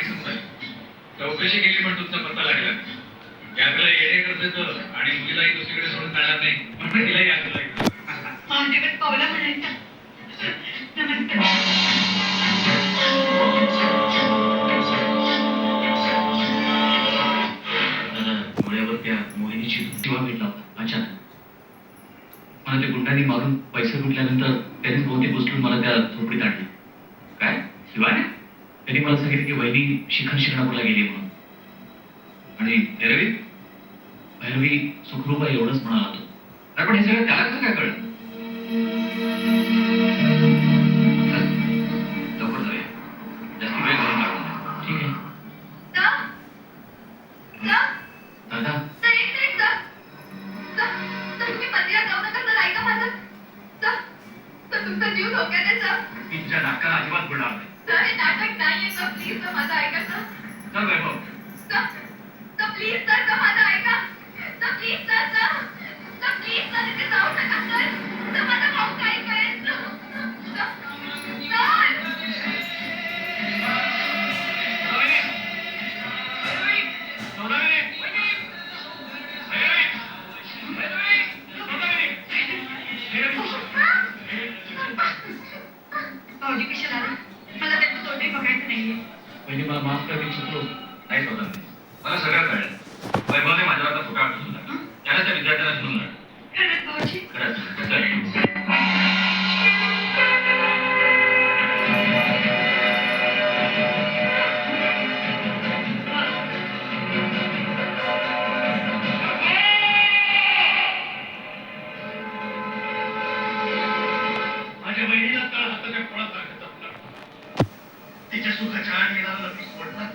काही सुचलं चौकशी केली पण तुमचा पत्ता लागला याकडे येणे करत आणि मुलीलाही दुसरीकडे सोडून जाणार नाही म्हणून तिलाही आठवलं महादेवत पावला म्हणायचा नमस्कार डोळ्यावर त्या मोहिनीची दिवा भेटला होता अचानक मला त्या गुंडांनी मारून पैसे लुटल्यानंतर त्यांनी बहुतेक उचलून मला त्या झोपडीत आणले काय शिवाने त्यांनी मला सांगितलं की वहिनी शिखर शिंगणापूरला गेली म्हणून आणि भैरवी सुखरूप आहे एवढंच म्हणाला तो अरे पण हे सगळं त्याला कसं काय कळलं लवकर जाऊया जास्त वेळ घालून काढू नये ठीक आहे दादा तुमचा जीव धोक्यात आहे सर तुमच्या नाकाला अजिबात पडणार नाही सर हे नाटक नाहीये सर प्लीज सर माझं ऐका सर चल वैभव सर प्लीज सर माझं ऐका sir please sir please sir इथे जाऊ नका सर माझा भाऊ काय करेल भाऊजी कशाला मला त्यांचं तोंडही बघायचं नाहीये म्हणजे मला माफ कर मी चुकलो नाही स्वतः मला सगळं कळलं वैभवने माझ्यावर फुटा टाकून त्याला त्या विद्यार्थ्याला घेऊन खरंच भाऊजी खरंच माझ्या बहिणीला तळ हाताच्या पोळासारखं जपलं तिच्या सुखाच्या आड येणारा नक्की सोडणार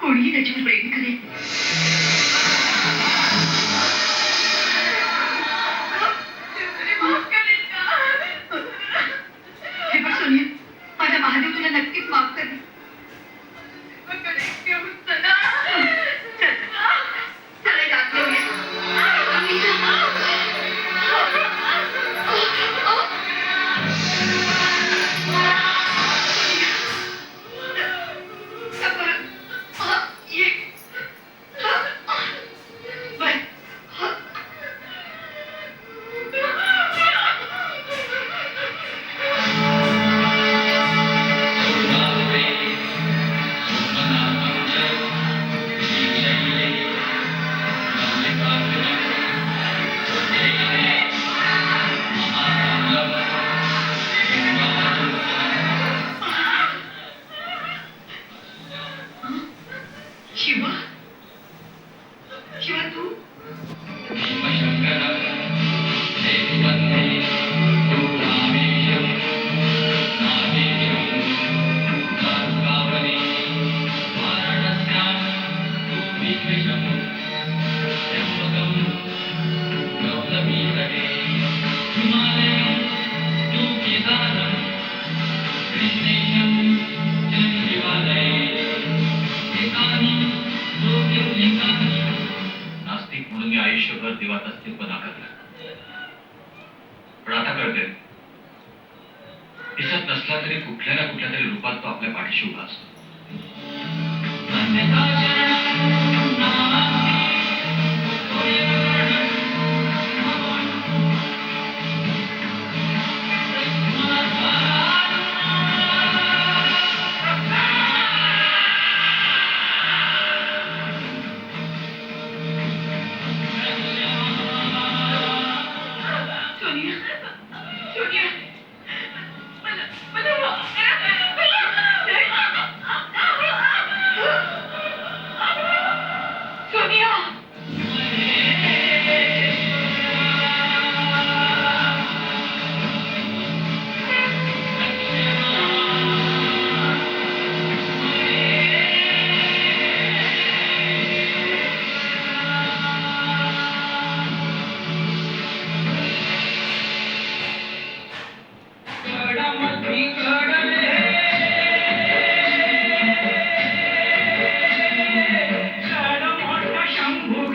कोणीही त्याच्यावर प्रेम करेल हे बघ सोनिया माझा महादेव तुला नक्कीच माफ करेल शिवा शिवा तू शिवशंकर देवी वंदे तू रामेशम नागेशम गारुकावने वाराणस्याम तू विश्वेशम त्र्यंबकम गौतमीतटे हिमालयम तू केदारम कृष्णेशम शिवालये एकानी ज्योतिर्लिंगानी. नास्तिक म्हणून मी आयुष्यभर देवात अस्तित्व नाकारलं, पण आता कळते दिसत नसला तरी कुठल्या ना कुठल्या तरी रूपात तो आपल्या पाठीशी उभा असतो. सोनिया सोनिया मला माफ करा. सोनिया शंभू